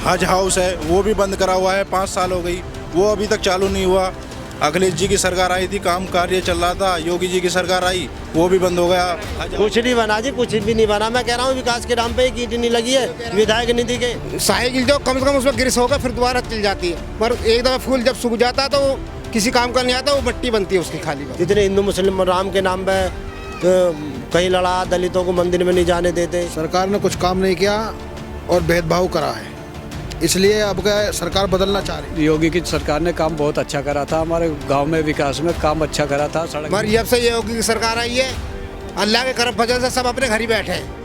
हज हाउस है वो भी बंद करा हुआ है, 5 साल हो गई, वो अभी तक चालू नहीं हुआ। अखिलेश जी की सरकार आई थी, काम कार्य चल रहा था, योगी जी की सरकार आई वो भी बंद हो गया। कुछ नहीं बना जी, कुछ भी नहीं बना। मैं कह रहा हूँ विकास के नाम पे एक ईंट नहीं लगी है विधायक निधि के। साइकिल जो कम से कम उसमें ग्रीस होकर फिर दोबारा चल जाती है, पर एक दफा फूल जब सूख जाता है तो वो किसी काम का नहीं आता, वो मट्टी बनती है उसकी खाली। जितने हिंदू मुस्लिम राम के नाम पे कहीं लड़ा, दलितों को मंदिर में नहीं जाने देते। सरकार ने कुछ काम नहीं किया और भेदभाव करा है, इसलिए अब क्या सरकार बदलना चाह रही है। योगी की सरकार ने काम बहुत अच्छा करा था, हमारे गांव में विकास में काम अच्छा करा था। सड़क मगर जब से योगी की सरकार आई है, अल्लाह के करम फजल से सब अपने घर ही बैठे हैं।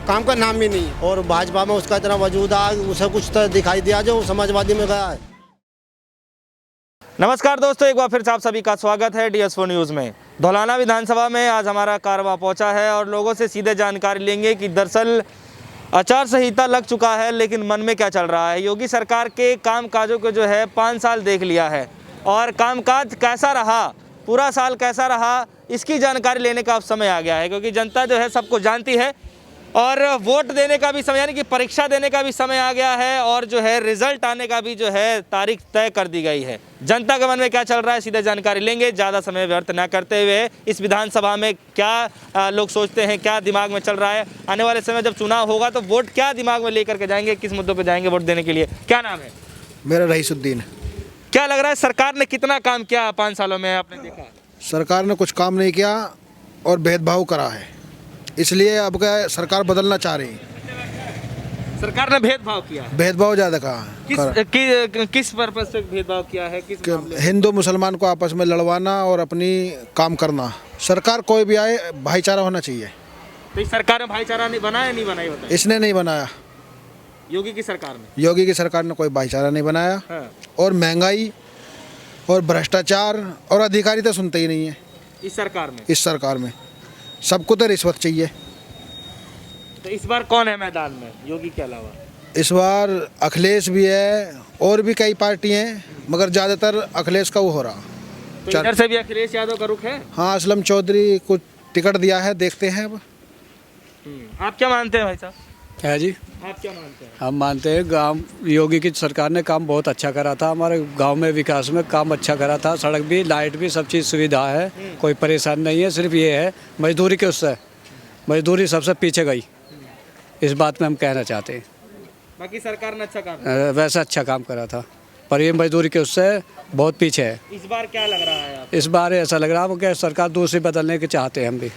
काम का नाम भी नहीं है। और भाजपा में उसका इतना वजूद आ, उसे कुछ तो दिखाई दिया जो समाजवादी में गया है। नमस्कार दोस्तों, एक बार फिर से आप सभी का स्वागत है DS4 न्यूज़ में। धौलाना विधानसभा में आज हमारा कारवां पहुंचा है और लोगों से सीधे जानकारी लेंगे कि दरअसल आचार संहिता लग चुका है, लेकिन मन में क्या चल रहा है। योगी सरकार के काम काजों को जो है 5 साल देख लिया है और कामकाज कैसा रहा, पूरा साल कैसा रहा, इसकी जानकारी लेने का अब समय आ गया है, क्योंकि जनता जो है सबको जानती है और वोट देने का भी समय यानी कि परीक्षा देने का भी समय आ गया है और जो है रिजल्ट आने का भी जो है तारीख तय कर दी गई है। जनता के मन में क्या चल रहा है सीधे जानकारी लेंगे, ज़्यादा समय व्यर्थ न करते हुए। इस विधानसभा में क्या लोग सोचते हैं, क्या दिमाग में चल रहा है, आने वाले समय जब चुनाव होगा तो वोट क्या दिमाग में लेकर के जाएंगे, किस मुद्दों पर जाएंगे वोट देने के लिए। क्या नाम है? मेरा रईसुद्दीन। क्या लग रहा है सरकार ने कितना काम किया 5 सालों में, आपने देखा? सरकार ने कुछ काम नहीं किया और भेदभाव करा है, इसलिए अब क्या सरकार बदलना चाह रही है। सरकार ने भेदभाव किया है? भेदभाव ज़्यादा कहा किस पर्पज से भेदभाव किया है? किस मामले में? हिंदू मुसलमान को आपस में लड़वाना और अपनी काम करना। सरकार कोई भी आए भाईचारा होना चाहिए। तो इस सरकार में भाईचारा नहीं बनाया, नहीं बनाई होता? इसने नहीं बनाया, योगी की सरकार ने। योगी की सरकार ने कोई भाईचारा नहीं बनाया। हाँ। और महंगाई और भ्रष्टाचार और अधिकारी तो सुनते ही नहीं है इस सरकार में। इस सरकार में सबको तो रिश्वत चाहिए। तो इस बार कौन है मैदान में योगी के अलावा? इस बार अखिलेश भी है और भी कई पार्टी हैं, मगर ज़्यादातर अखिलेश का वो हो रहा। तो इधर से भी अखिलेश यादव का रुख है? हाँ, असलम चौधरी को टिकट दिया है, देखते हैं अब। आप क्या मानते हैं भाई साहब? है जी, आप क्या मानते हैं? हम मानते हैं गांव योगी की सरकार ने काम बहुत अच्छा करा था, हमारे गांव में विकास में काम अच्छा करा था। सड़क भी, लाइट भी, सब चीज़ सुविधा है, कोई परेशानी नहीं है। सिर्फ ये है मजदूरी के उससे मजदूरी सबसे पीछे गई, इस बात में हम कहना चाहते हैं। बाकी सरकार ने अच्छा काम वैसा अच्छा काम करा था, पर ये मजदूरी के उससे बहुत पीछे है। इस बार क्या लग रहा है आप? इस बार ऐसा लग रहा है कि सरकार दूसरी बदलने के चाहते हैं हम भी।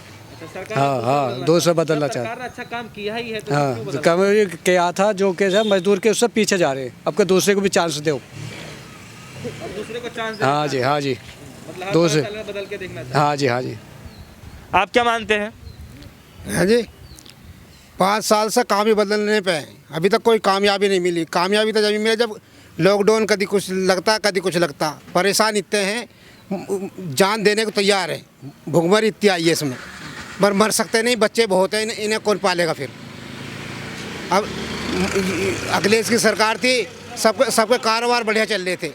सरकार हाँ, दूसरा बदलना चाहते। सरकार ने अच्छा काम किया ही है तो हाँ, क्यों बदलना? कम क्या था जो कि मजदूर के उससे पीछे जा रहे हैं, अब के दूसरे को भी चांस दो। अब दूसरे को चांस हाँ जी, हाँ जी, मतलब हर दूसरे साल में बदल के देखना चाहिए। हाँ जी, हाँ जी। आप क्या मानते हैं? है जी, 5 साल से काम ही बदलने पे है, अभी तक कोई कामयाबी नहीं मिली। कामयाबी तो जब मिले जब लॉकडाउन कभी कुछ लगता कभी कुछ लगता। परेशान इतने हैं, जान देने को तैयार है, भुखमरी इतनी आई है इसमें, पर मर सकते नहीं, बच्चे बहुत हैं, इन्हें कौन पालेगा फिर। अब अखिलेश की सरकार थी, सबके कारोबार बढ़िया चल रहे थे,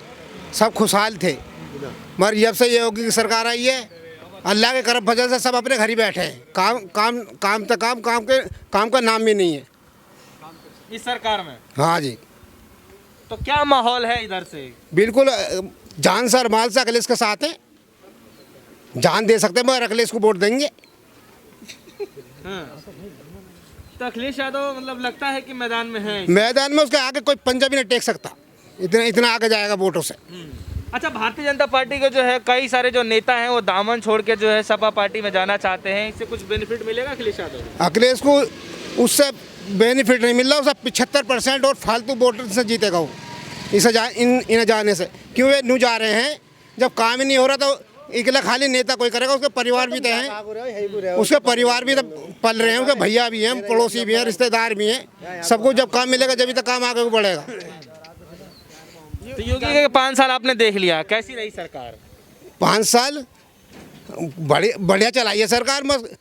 सब खुशहाल थे। मगर जब से ये योगी की सरकार आई है, अल्लाह के करम फजल से सब अपने घर ही बैठे हैं। काम का नाम भी नहीं है इस सरकार में। हाँ जी, तो क्या माहौल है इधर से? बिल्कुल जान से और माल से अखिलेश के साथ है। जान दे सकते मगर अखिलेश को वोट देंगे। हाँ। तो अखिलेश यादव मतलब लगता है कि मैदान में है। मैदान में उसके आगे कोई पंजा भी नहीं टेक सकता, इतना आगे जाएगा वोटों से। अच्छा, भारतीय जनता पार्टी के जो है कई सारे जो नेता हैं वो दामन छोड़ के जो है सपा पार्टी में जाना चाहते हैं, इससे कुछ बेनिफिट मिलेगा अखिलेश यादव? अखिलेश को उससे बेनिफिट नहीं मिल रहा, उससे 75% और फालतू वोटर से जीतेगा वो इन्हें जाने से। क्यों ये न्यू जा रहे हैं, जब काम ही नहीं हो रहा तो इकला खाली नेता कोई करेगा, उसके परिवार भी तो हैं, उसके परिवार भी तो पल रहे हैं, उसके भैया भी हैं, पड़ोसी भी हैं, रिश्तेदार भी हैं। सबको जब काम मिलेगा जब तक काम आगे बढ़ेगा। तो योगी के 5 साल आपने देख लिया, कैसी रही सरकार? 5 साल बढ़िया चलाई है सरकार, मस्त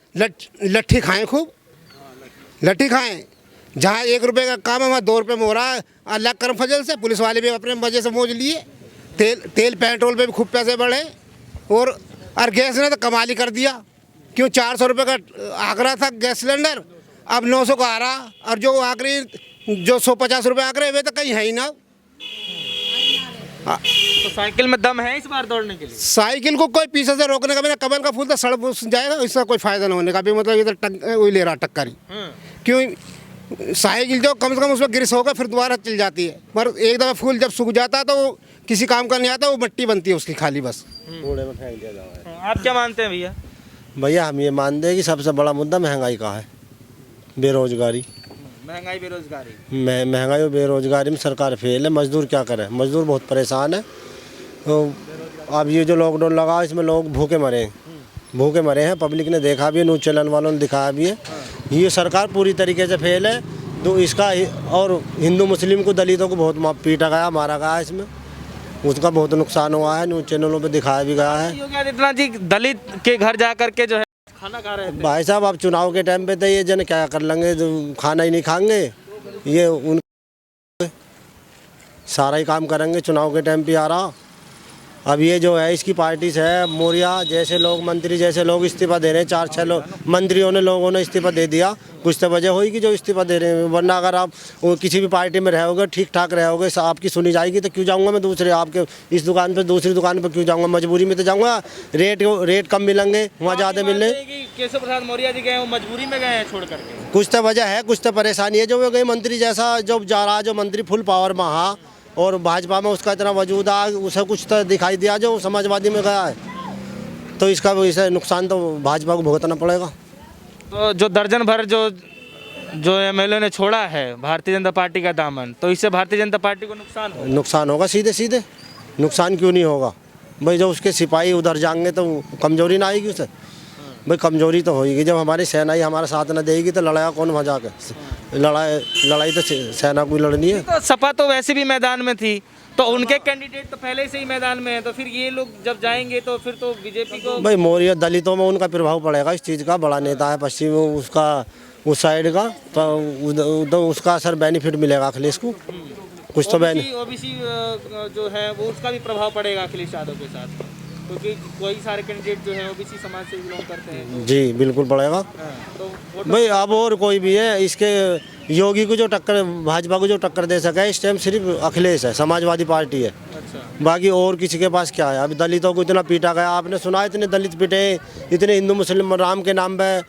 लट्ठी खाएं, खूब लट्ठी खाएं। जहाँ 1 रुपये का काम है वहाँ 2 रुपये में हो रहा है। अल्लाह करम फजल से पुलिस वाले भी अपने मजे से मौज लिए। तेल पेट्रोल पे भी खूब पैसे बढ़े और गैस ने तो कमाल ही कर दिया। क्यों 400 रुपये का आंकड़ा था गैस सिलेंडर, अब 900 का आ रहा, और जो आखिरी जो 150 रुपये आंकड़े वे तो कहीं है ही ना। तो साइकिल में दम है इस बार दौड़ने के लिए? साइकिल को कोई पीछे से रोकने का, मेरा कमल का फूल तो सड़क जाएगा, इसका कोई फायदा ना होने का भी, मतलब ये तो वही ले रहा टक्कर ही। क्यों साइकिल जो कम से कम उसमें ग्रीस होकर फिर दोबारा चल जाती है, पर एक दफ़ा फूल जब सूख जाता है तो वो किसी काम का नहीं आता, वो मिट्टी बनती है उसकी खाली बस। कूड़े में फेंक दिया जाए। आप क्या मानते हैं भैया? भैया हम ये मानते हैं कि सबसे बड़ा मुद्दा महंगाई का है, बेरोजगारी। महंगाई बेरोजगारी, महंगाई और बेरोजगारी में सरकार फेल है। मजदूर क्या करे, मजदूर बहुत परेशान है। तो अब ये जो लॉकडाउन लगा इसमें लोग भूखे मरे हैं, पब्लिक ने देखा भी है, न्यूज़ चैनल वालों ने दिखाया भी है। ये सरकार पूरी तरीके से फेल है। तो इसका और हिंदू मुस्लिम को, दलितों को बहुत पीटा गया, मारा गया, इसमें उसका बहुत नुकसान हुआ है, न्यूज़ चैनलों पे दिखाया भी गया है। योगी आदित्यनाथ जी दलित के घर जा करके जो है खाना खा रहे थे। भाई साहब अब चुनाव के टाइम पे तो ये जन क्या कर लेंगे, जो खाना ही नहीं खाएंगे, ये उन सारा ही काम करेंगे चुनाव के टाइम पे आ रहा। अब ये जो है इसकी पार्टी से है, मौर्या जैसे लोग, मंत्री जैसे लोग इस्तीफा दे रहे हैं, 4-6 लोग मंत्रियों ने, लोगों ने इस्तीफा दे दिया। कुछ तो वजह होगी जो इस्तीफा दे रहे हैं, वरना अगर आप किसी भी पार्टी में रहोगे, ठीक ठाक रहोगे, आपकी सुनी जाएगी, तो क्यों जाऊंगा मैं दूसरे आपके इस दुकान पर, दूसरी दुकान पर क्यों जाऊंगा? मजबूरी में तो जाऊंगा, रेट कम मिलेंगे, वहाँ ज़्यादा मिलने। केशव प्रसाद मौर्य जी गए, वो मजबूरी में गए हैं छोड़ करके? कुछ तो वजह है, कुछ तो परेशानी है। जो वो गए मंत्री जैसा जो जा रहा, जो मंत्री फुल पावर में हा, और भाजपा में उसका इतना वजूद आ, उसे कुछ तो दिखाई दिया जो समाजवादी में गया है, तो इसका इसे नुकसान तो भाजपा को भुगतना पड़ेगा। तो जो दर्जन भर जो एमएलए ने छोड़ा है भारतीय जनता पार्टी का दामन, तो इससे भारतीय जनता पार्टी को नुकसान होगा, सीधे नुकसान क्यों नहीं होगा भाई? जब उसके सिपाही उधर जाएंगे तो कमजोरी ना आएगी उसे भाई? कमजोरी तो होगी। जब हमारी सेना ही हमारा साथ न देगी तो लड़ाया कौन वहाँ जाकर? लड़ाई तो सेना को लड़नी है। तो सपा तो वैसे भी मैदान में थी, तो उनके कैंडिडेट तो पहले से ही मैदान में है, तो फिर ये लोग जब जाएंगे तो फिर तो बीजेपी को भाई, मौर्य दलितों में उनका प्रभाव पड़ेगा इस चीज़ का। बड़ा नेता है पश्चिम उसका, उस साइड का, तो उसका असर बेनिफिट मिलेगा अखिलेश को। कुछ तो ओबीसी जो है वो उसका भी प्रभाव पड़ेगा अखिलेश यादव के साथ, क्योंकि कोई सारे कैंडिडेट जो है ओबीसी समाज से बिलोंग करते हैं। जी बिल्कुल पड़ेगा। तो भाई अब और कोई भी है, इसके योगी को जो टक्कर, भाजपा को जो टक्कर दे सका है इस टाइम सिर्फ अखिलेश है, समाजवादी पार्टी है। अच्छा। बाकी और किसी के पास क्या है? अभी दलितों को इतना पीटा गया, आपने सुना इतने दलित पीटे, इतने हिंदू मुस्लिम राम के नाम पे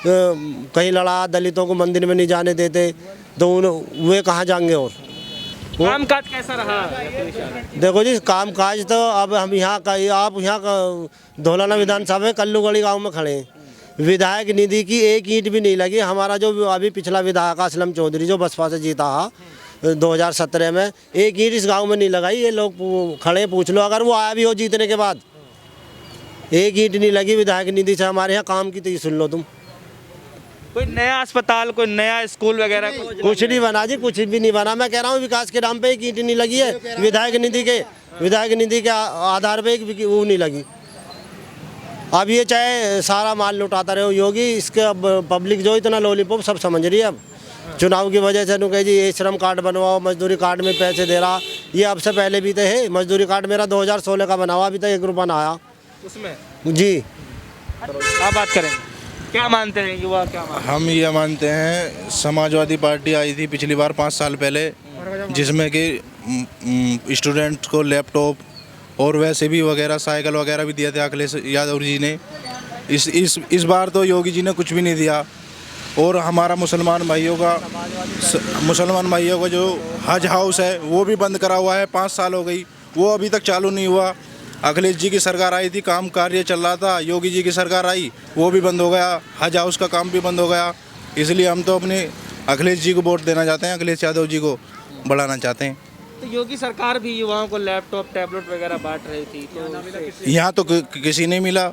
कहीं लड़ा, दलितों को मंदिर में नहीं जाने देते, तो वे कहाँ जाएंगे? और काम काज कैसा रहा? देखो जी, काम काज तो अब हम यहाँ का, आप यहाँ का धौलाना विधानसभा में कल्लूगढ़ी गांव में खड़े हैं, विधायक निधि की एक ईंट भी नहीं लगी। हमारा जो अभी पिछला विधायक असलम चौधरी जो बसपा से जीता है 2017 में, एक ईंट इस गांव में नहीं लगाई। ये लोग खड़े, पूछ लो, अगर वो आया भी हो जीतने के बाद, एक ईंट नहीं लगी विधायक निधि से हमारे यहाँ काम की। तो ये सुन लो तुम, कोई नया अस्पताल, कोई नया स्कूल वगैरह कुछ नहीं बना जी, कुछ भी नहीं बना। मैं कह रहा हूँ विकास के नाम पे एक ईंट नहीं लगी है, विधायक निधि के आधार पे एक वो नहीं लगी। अब ये चाहे सारा माल लुटाता रहे हो योगी, इसके अब पब्लिक जो इतना लॉलीपॉप सब समझ रही है। अब चुनाव की वजह से कहे जी ये श्रम कार्ड बनवाओ, मजदूरी कार्ड में पैसे दे रहा, ये अब से पहले भी तो है। मजदूरी कार्ड मेरा 2016 का बना हुआ, अभी तक 1 रुपया ना आया उसमें। जी आप बात करेंगे, क्या मानते हैं युवा, क्या मानते हैं? हम ये मानते हैं, समाजवादी पार्टी आई थी पिछली बार 5 साल पहले, जिसमें कि स्टूडेंट को लैपटॉप और वैसे भी वगैरह साइकिल वगैरह भी दिए थे अखिलेश यादव जी ने। इस बार तो योगी जी ने कुछ भी नहीं दिया। और हमारा मुसलमान भाइयों का जो हज हाउस है वो भी बंद करा हुआ है, 5 साल हो गई, वो अभी तक चालू नहीं हुआ। अखिलेश जी की सरकार आई थी, काम कार्य चल रहा था, योगी जी की सरकार आई, वो भी बंद हो गया, हज हाउस का काम भी बंद हो गया। इसलिए हम तो अपने अखिलेश जी को वोट देना चाहते हैं, अखिलेश यादव जी को बढ़ाना चाहते हैं। तो योगी सरकार भी युवाओं को लैपटॉप टैबलेट वगैरह बांट रही थी, तो यहाँ तो किसी नहीं मिला।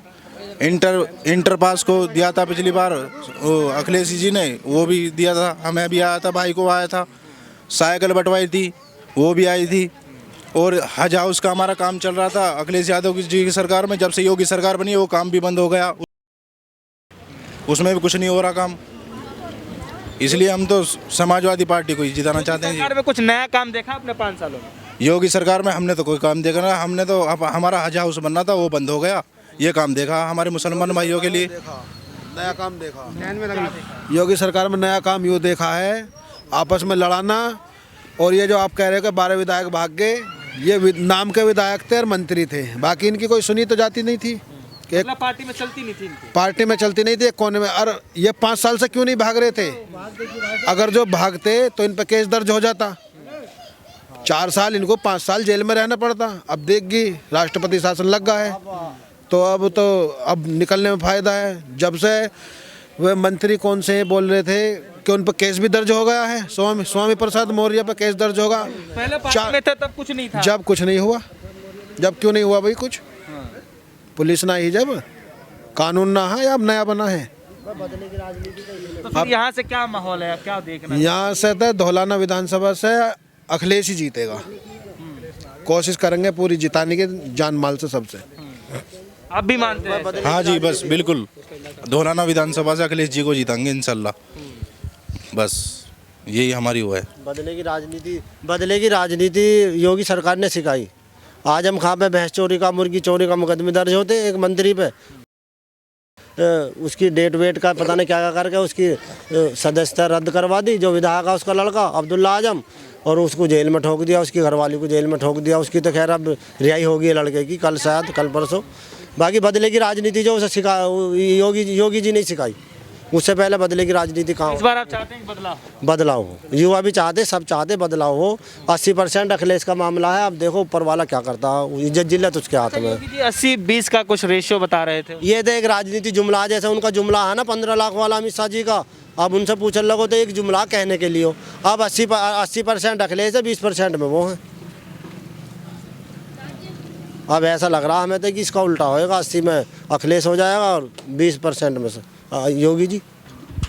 इंटर पास को दिया था पिछली बार अखिलेश जी ने, वो भी दिया था, हमें भी आया था, भाई को आया था। साइकिल बंटवाई थी, वो भी आई थी। और हज हाउस का हमारा काम चल रहा था अखिलेश यादव जी की सरकार में। जब से योगी सरकार बनी वो काम भी बंद हो गया, उसमें भी कुछ नहीं हो रहा काम। इसलिए हम तो समाजवादी पार्टी को ही जिताना चाहते हैं। सरकार में कुछ नया काम देखा आपने 5 सालों में? योगी सरकार में हमने तो कोई काम देखा ना, हमने तो हमारा हज हाउस बनना था वो बंद हो गया। ये काम देखा हमारे मुसलमान भाइयों के लिए, नया काम देखा। योगी सरकार में नया काम यूँ देखा है, आपस में लड़ाना। और ये जो आप कह रहे हो कि 12 विधायक भाग गए, ये नाम के विधायक थे और मंत्री थे, बाकी इनकी कोई सुनी तो जाती नहीं थी कि मतलब पार्टी में चलती नहीं थी इनकी। पार्टी में चलती नहीं थी, एक कोने में। और ये 5 साल से क्यों नहीं भाग रहे थे? अगर जो भागते तो इन पर केस दर्ज हो जाता। 4 साल इनको 5 साल जेल में रहना पड़ता। अब देखगी राष्ट्रपति शासन लग गया है, तो अब निकलने में फ़ायदा है। जब से वे मंत्री कौन से बोल रहे थे कि उन पर केस भी दर्ज हो गया है, स्वामी प्रसाद मौर्य पर केस दर्ज होगा। पहले पार्टी में थे तब कुछ नहीं था। जब कुछ नहीं हुआ, जब क्यों नहीं हुआ भाई कुछ? पुलिस ना ही, जब कानून ना है, या अब नया बना है। तो फिर यहाँ से क्या माहौल है, क्या देखना है? यहाँ से तो धौलाना विधानसभा से अखिलेश ही जीतेगा। कोशिश करेंगे पूरी जिताने की, जान माल से, सबसे। आप भी मानते हैं? हाँ जी, बस बिल्कुल धौलाना विधानसभा से अखिलेश जी को जीतेंगे इंशाल्लाह। बस यही हमारी वो है। बदले की राजनीति योगी सरकार ने सिखाई। आजम खां पे भैंस चोरी का, मुर्गी चोरी का मुकदमे दर्ज होते, एक मंत्री पे उसकी डेट वेट का पता नहीं क्या क्या करके उसकी सदस्यता रद्द करवा दी। जो विधायक है उसका लड़का अब्दुल्ला आजम, और उसको जेल में ठोक दिया, उसकी घरवाली को जेल में ठोक दिया। उसकी तो खैर अब रिहाई होगी लड़के की, कल शायद, कल परसों। बाकी बदले की राजनीति जो उसे सिखा योगी जी नहीं सिखाई। उससे पहले बदले की राजनीति कहाँ इस बार आप चाहते हैं कि बदलाव हो? युवा भी चाहते, सब चाहते बदलाव हो। 80% अखिलेश का मामला है। अब देखो ऊपर वाला क्या करता है, इज्जत जिल्लत उसके हाथ में। 80-20 का कुछ रेशियो बता रहे थे। ये तो एक राजनीति जुमला, जैसे उनका जुमला है ना 15 लाख वाला अमित शाह जी का। अब उनसे पूछने लगो तो एक जुमला कहने के लिए हो। अब 80% अखिलेश है, 20% में वो है। अब ऐसा लग रहा हमें तो कि इसका उल्टा होएगा, 80 में अखिलेश हो जाएगा और 20% में से योगी जी।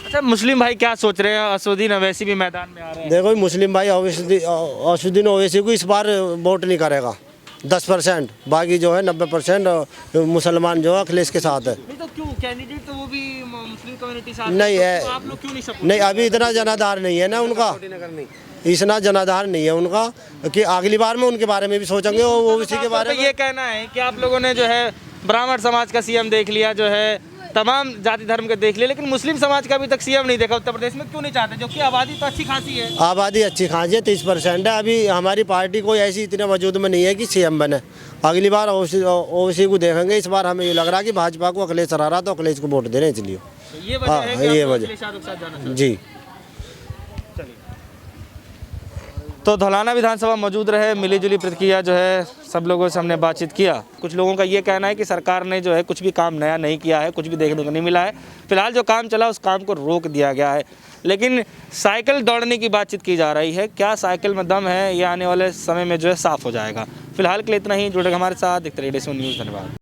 अच्छा, मुस्लिम भाई क्या सोच रहे हैं? असदुद्दीन ओवैसी भी मैदान में आ रहे हैं। देखो मुस्लिम भाई असदुद्दीन ओवैसी को इस बार वोट नहीं करेगा, 10%। बाकी जो है 90% मुसलमान जो है अखिलेश के साथ है। नहीं तो क्यों? कैंडिडेट तो वो भी मुस्लिम कम्युनिटी साथ नहीं है, तो आप लोग क्यों नहीं सपोर्ट? नहीं अभी इतना जनाधार नहीं है ना उनका, इतना जनाधार नहीं है उनका कि अगली बार में उनके बारे में भी सोचेंगे। वो इसी के बारे में ये कहना है कि आप लोगों ने जो है ब्राह्मण समाज का सीएम देख लिया, जो है तमाम जाति धर्म के देख लिया, लेकिन मुस्लिम समाज का अभी तक सीएम नहीं देखा उत्तर प्रदेश में। क्यों नहीं चाहते? जो कि आबादी तो अच्छी खासी है। आबादी अच्छी खासी है, 30% है। अभी हमारी पार्टी कोई ऐसी इतने वजूद में नहीं है कि सीएम बने। अगली बार ओवैसी को देखेंगे। इस बार हमें ये लग रहा है कि भाजपा को अखिलेश हरा रहा, तो अखिलेश को वोट दे रहे हैं, इसलिए। ये वजह है कि ये आप वजह अखिलेश यादव के साथ जाना चाहते हैं। जी। तो धौलाना विधानसभा मौजूद रहे, मिली जुली प्रतिक्रिया जो है सब लोगों से हमने बातचीत किया। कुछ लोगों का ये कहना है कि सरकार ने जो है कुछ भी काम नया नहीं किया है, कुछ भी देखने को नहीं मिला है। फिलहाल जो काम चला उस काम को रोक दिया गया है। लेकिन साइकिल दौड़ने की बातचीत की जा रही है। क्या साइकिल में दम है, ये आने वाले समय में जो है साफ हो जाएगा। फिलहाल के लिए इतना ही। जुड़े हमारे साथ, देखते रहिए DSO न्यूज़। धन्यवाद।